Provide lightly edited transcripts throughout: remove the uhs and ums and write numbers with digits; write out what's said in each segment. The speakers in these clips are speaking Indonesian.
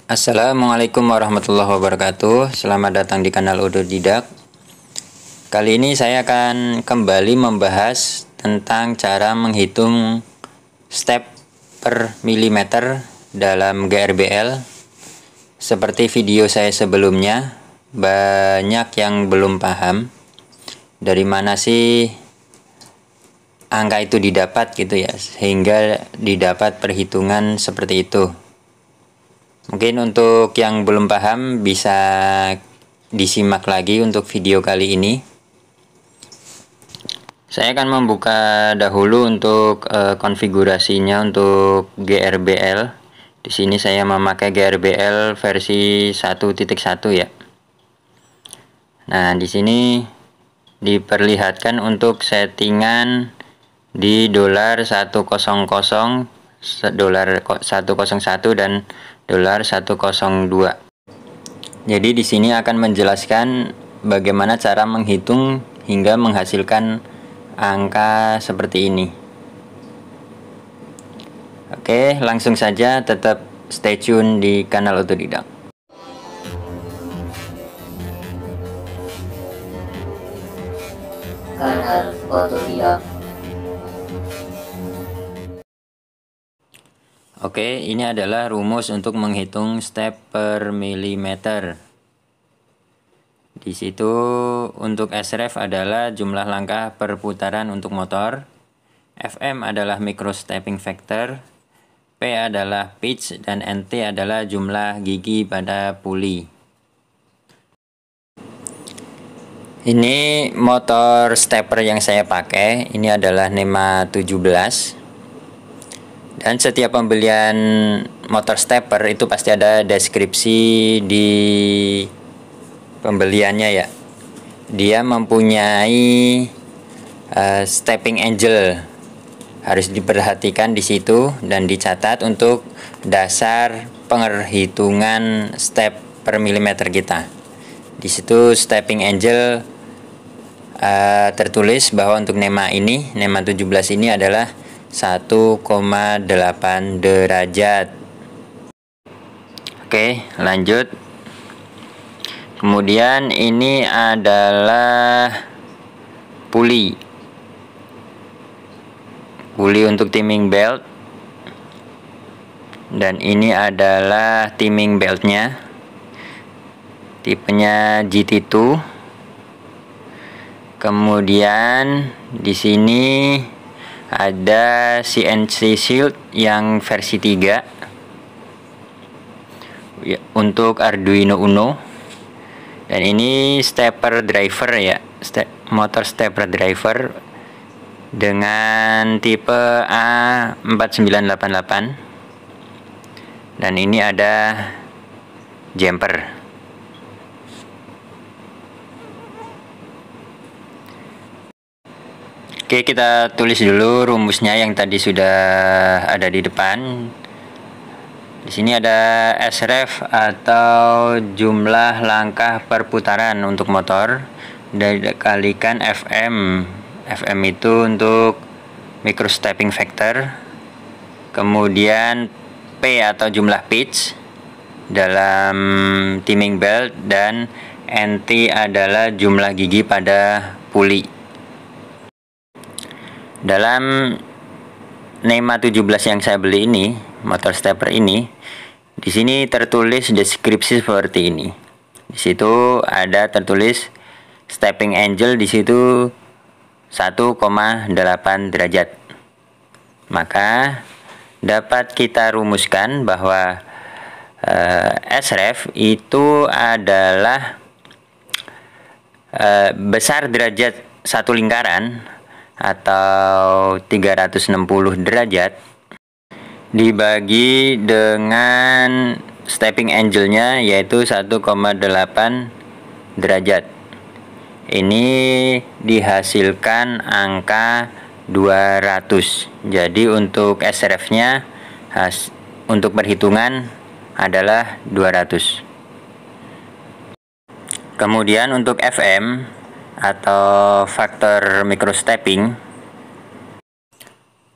Assalamualaikum warahmatullahi wabarakatuh. Selamat datang di kanal Otodidak. Kali ini saya akan kembali membahas tentang cara menghitung step per milimeter dalam GRBL. Seperti video saya sebelumnya, banyak yang belum paham dari mana sih angka itu didapat gitu ya, sehingga didapat perhitungan seperti itu. Mungkin untuk yang belum paham bisa disimak lagi untuk video kali ini. Saya akan membuka dahulu untuk konfigurasinya untuk GRBL. Di sini saya memakai GRBL versi 1.1 ya. Nah, di sini diperlihatkan untuk settingan di $100, dolar 101 dan dolar 102. Jadi di sini akan menjelaskan bagaimana cara menghitung hingga menghasilkan angka seperti ini. Oke, langsung saja, tetap stay tune di kanal Otodidak. Kanal Otodidak. Oke, ini adalah rumus untuk menghitung step per milimeter. Di situ untuk SREF adalah jumlah langkah per putaran untuk motor, FM adalah micro stepping factor, P adalah pitch, dan NT adalah jumlah gigi pada puli. Ini motor stepper yang saya pakai, ini adalah NEMA 17. Dan setiap pembelian motor stepper itu pasti ada deskripsi di pembeliannya ya. Dia mempunyai stepping angle, harus diperhatikan di situ dan dicatat untuk dasar penghitungan step per milimeter kita. Di situ stepping angle tertulis bahwa untuk NEMA 17 ini adalah 1,8 derajat. Oke, lanjut. Kemudian ini adalah puli untuk timing belt, dan ini adalah timing beltnya, tipenya GT2. Kemudian di sini ada CNC shield yang versi 3 ya, untuk Arduino Uno. Dan ini stepper driver ya, motor stepper driver dengan tipe A4988. Dan ini ada jumper. Oke, kita tulis dulu rumusnya yang tadi sudah ada di depan. Di sini ada SREF atau jumlah langkah per putaran untuk motor dikalikan FM. FM itu untuk micro stepping factor. Kemudian P atau jumlah pitch dalam timing belt, dan NT adalah jumlah gigi pada puli. Dalam NEMA 17 yang saya beli ini, motor stepper ini, di sini tertulis deskripsi seperti ini. Di situ ada tertulis stepping angle, di situ 1,8 derajat. Maka dapat kita rumuskan bahwa SREF itu adalah besar derajat satu lingkaran atau 360 derajat dibagi dengan stepping angle-nya yaitu 1,8 derajat. Ini dihasilkan angka 200. Jadi untuk SREF-nya untuk perhitungan adalah 200. Kemudian untuk FM atau faktor micro stepping,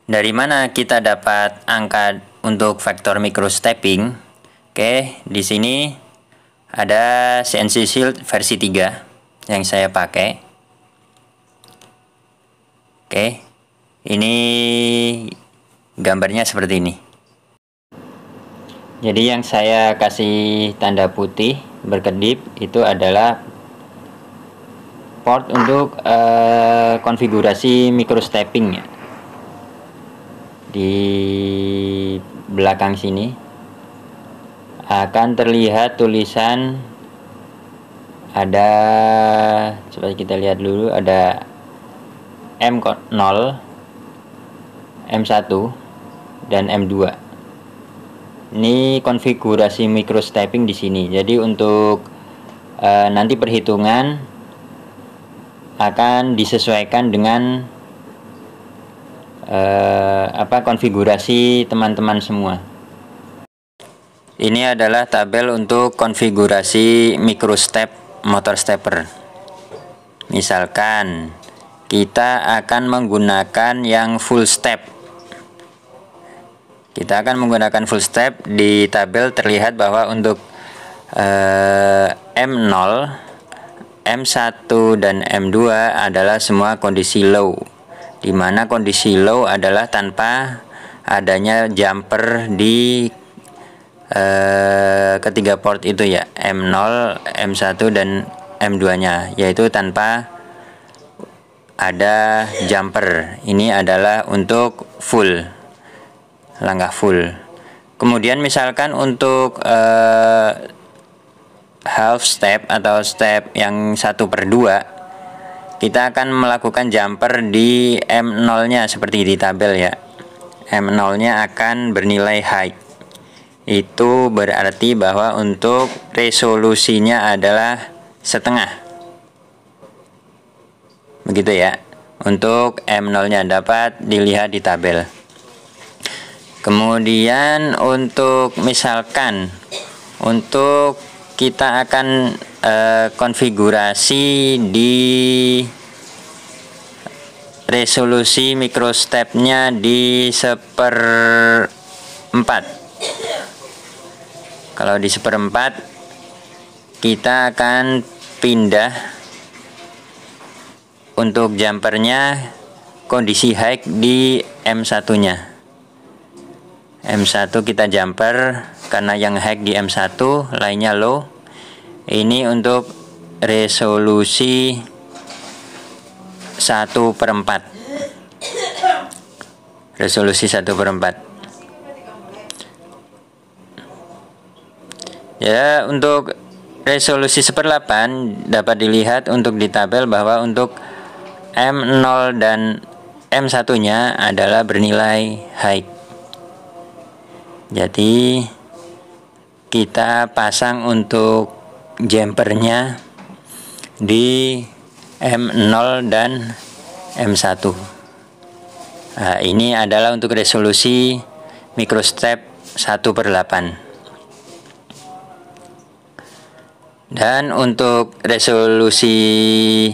dari mana kita dapat angka untuk faktor micro stepping? Oke, di sini ada CNC Shield versi 3 yang saya pakai. Oke, ini gambarnya seperti ini. Jadi yang saya kasih tanda putih berkedip itu adalah port untuk konfigurasi microstepping ya. Di belakang sini akan terlihat tulisan, ada, coba kita lihat dulu, ada M0, M1 dan M2. Ini konfigurasi microstepping di sini. Jadi untuk nanti perhitungan akan disesuaikan dengan konfigurasi teman-teman semua. Ini adalah tabel untuk konfigurasi microstep motor stepper. Misalkan kita akan menggunakan yang full step. Kita akan menggunakan full step. Di tabel terlihat bahwa untuk M0, M1 dan M2 adalah semua kondisi low, di mana kondisi low adalah tanpa adanya jumper di ketiga port itu ya, M0, M1 dan M2 nya, yaitu tanpa ada jumper. Ini adalah untuk full, langkah full. Kemudian misalkan untuk half step atau step yang 1/2, kita akan melakukan jumper di M0 nya seperti di tabel ya. M0 nya akan bernilai high. Itu berarti bahwa untuk resolusinya adalah setengah. Begitu ya. Untuk M0 nya dapat dilihat di tabel. Kemudian untuk misalkan untuk kita akan konfigurasi di resolusi microstepnya di 1/4. Kalau di 1/4 kita akan pindah untuk jumpernya kondisi high di M1 nya. M1 kita jumper karena yang high di M1, lainnya low. Ini untuk resolusi 1/4. Resolusi 1/4. Ya, untuk resolusi 1/8 dapat dilihat untuk di tabel bahwa untuk M0 dan M1 nya adalah bernilai high. Jadi kita pasang untuk jumpernya di M0 dan M1. Nah, ini adalah untuk resolusi microstep 1/8. Dan untuk resolusi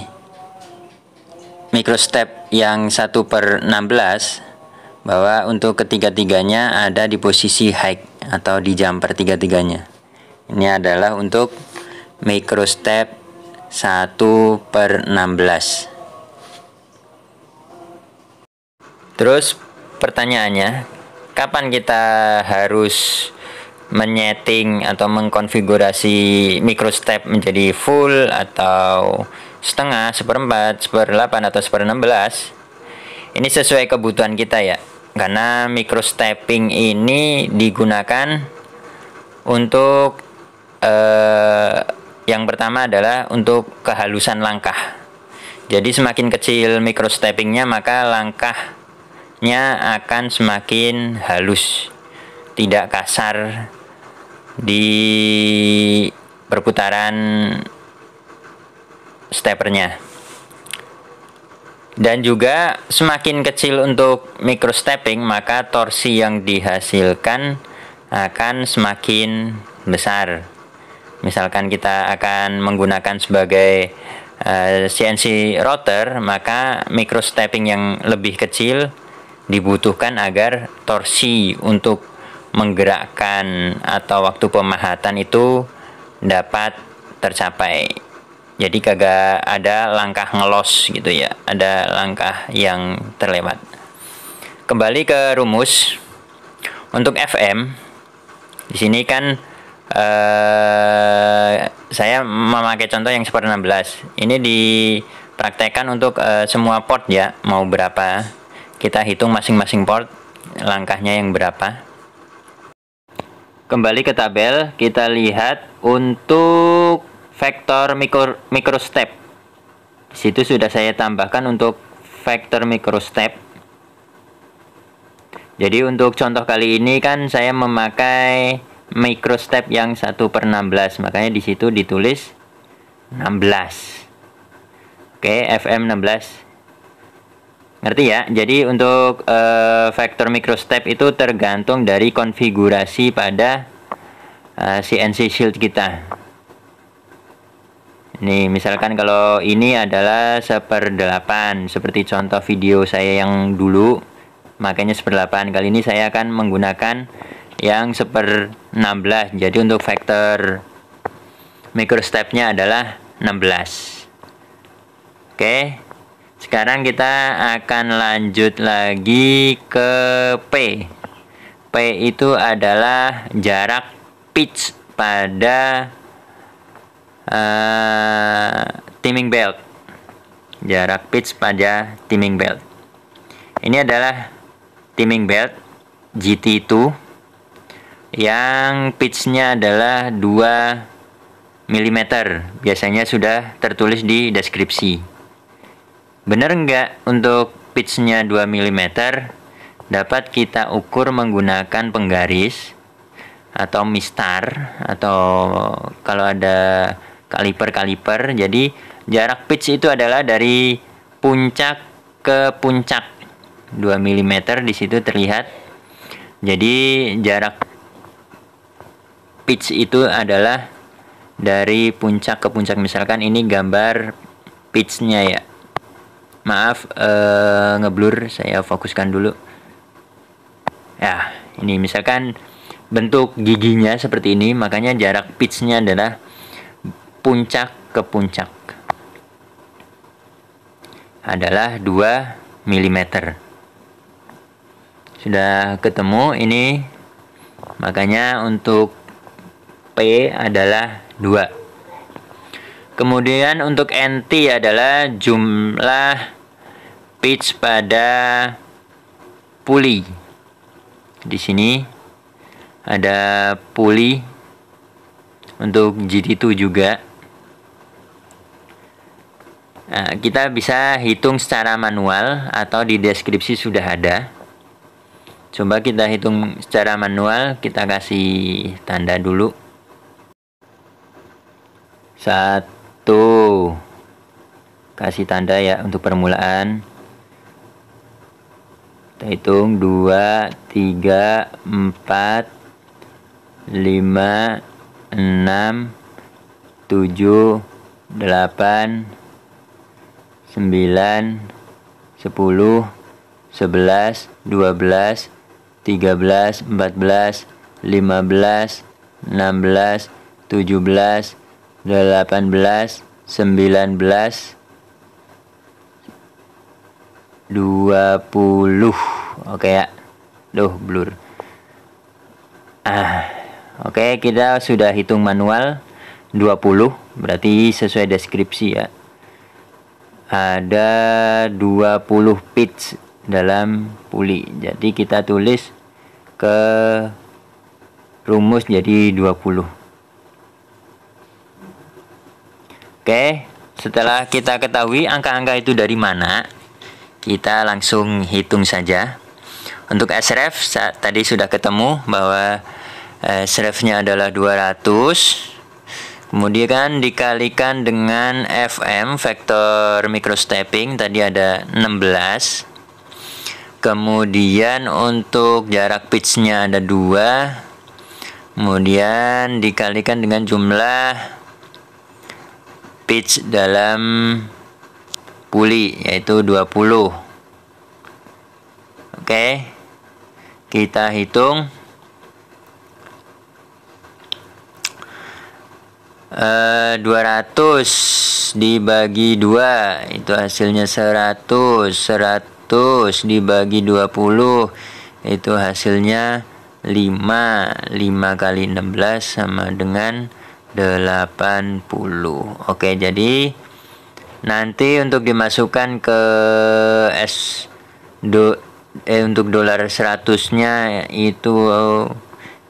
microstep yang 1/16, bahwa untuk ketiga-tiganya ada di posisi high atau di jumper tiga-tiganya. Ini adalah untuk microstep 1/16. Terus pertanyaannya, kapan kita harus menyeting atau mengkonfigurasi microstep menjadi full atau setengah, 1/4, 1/8 atau 1/16? Ini sesuai kebutuhan kita ya, karena microstepping ini digunakan untuk yang pertama adalah untuk kehalusan langkah. Jadi semakin kecil microsteppingnya, maka langkahnya akan semakin halus, tidak kasar di perputaran steppernya. Dan juga semakin kecil untuk microstepping, maka torsi yang dihasilkan akan semakin besar. Misalkan kita akan menggunakan sebagai CNC rotor, maka microstepping yang lebih kecil dibutuhkan agar torsi untuk menggerakkan atau waktu pemahatan itu dapat tercapai. Jadi kagak ada langkah ngelos gitu ya, ada langkah yang terlewat. Kembali ke rumus. Untuk FM di sini kan saya memakai contoh yang 1/16. Ini dipraktekkan untuk semua port ya, mau berapa. Kita hitung masing-masing port langkahnya yang berapa. Kembali ke tabel, kita lihat untuk vektor microstep. Di situ sudah saya tambahkan untuk vektor microstep. Jadi untuk contoh kali ini kan saya memakai microstep yang 1/16, makanya di situ ditulis 16. Oke, FM 16. Ngerti ya? Jadi untuk vektor microstep itu tergantung dari konfigurasi pada CNC shield kita. Nih, misalkan kalau ini adalah 1/8 seperti contoh video saya yang dulu, makanya 1/8. Kali ini saya akan menggunakan yang 1/16. Jadi untuk vektor microstepnya adalah 16. Oke, sekarang kita akan lanjut lagi ke P. P itu adalah jarak pitch pada timing belt. Jarak pitch pada timing belt. Ini adalah timing belt GT2 yang pitchnya adalah 2 mm. Biasanya sudah tertulis di deskripsi. Benar nggak untuk pitchnya 2 mm dapat kita ukur menggunakan penggaris atau mistar, atau kalau ada kaliper. Jadi jarak pitch itu adalah dari puncak ke puncak 2 mm di situ terlihat. Jadi jarak pitch itu adalah dari puncak ke puncak. Misalkan ini gambar pitchnya ya. Maaf ngeblur, saya fokuskan dulu. Ya, ini misalkan bentuk giginya seperti ini, makanya jarak pitchnya adalah puncak ke puncak adalah 2 mm. Sudah ketemu ini, makanya untuk P adalah 2. Kemudian untuk NT adalah jumlah pitch pada puli. Di sini ada puli untuk GT2 juga. Nah, kita bisa hitung secara manual atau di deskripsi sudah ada. Coba kita hitung secara manual, kita kasih tanda dulu. 1, kasih tanda ya untuk permulaan. Kita hitung 2, 3, 4, 5, 6, 7, 8, 9, 10, 11, 12, 13, 14, 15, 16, 17, 18, 19, 20. Oke ya. Duh, blur. Oke, kita sudah hitung manual 20, berarti sesuai deskripsi ya. Ada 20 pitch dalam puli. Jadi kita tulis ke rumus jadi 20. Oke, setelah kita ketahui angka-angka itu dari mana, kita langsung hitung saja. Untuk SREF tadi sudah ketemu bahwa SREF-nya adalah 200. Kemudian dikalikan dengan FM, vektor microstepping, tadi ada 16. Kemudian untuk jarak pitch-nya ada 2. Kemudian dikalikan dengan jumlah pitch dalam puli, yaitu 20. Oke, kita hitung 200 dibagi 2 itu hasilnya 100. 100 dibagi 20 itu hasilnya 5. 5 kali 16 sama dengan 80. Oke, jadi nanti untuk dimasukkan ke untuk dolar 100-nya itu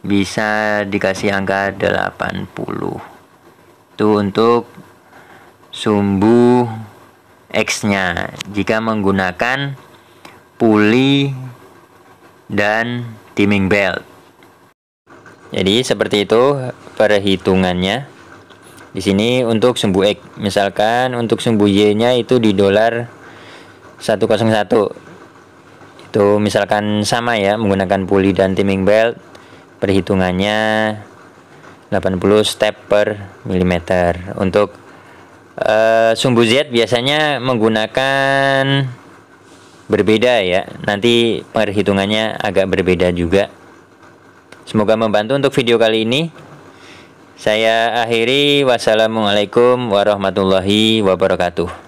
bisa dikasih angka 80. Itu untuk sumbu X-nya jika menggunakan puli dan timing belt. Jadi seperti itu perhitungannya. Di sini untuk sumbu X, misalkan untuk sumbu Y-nya itu di dolar 101. Itu misalkan sama ya, menggunakan puli dan timing belt, perhitungannya 80 step per milimeter. Untuk sumbu Z biasanya menggunakan berbeda ya, nanti perhitungannya agak berbeda juga. Semoga membantu untuk video kali ini. Saya akhiri, wassalamualaikum warahmatullahi wabarakatuh.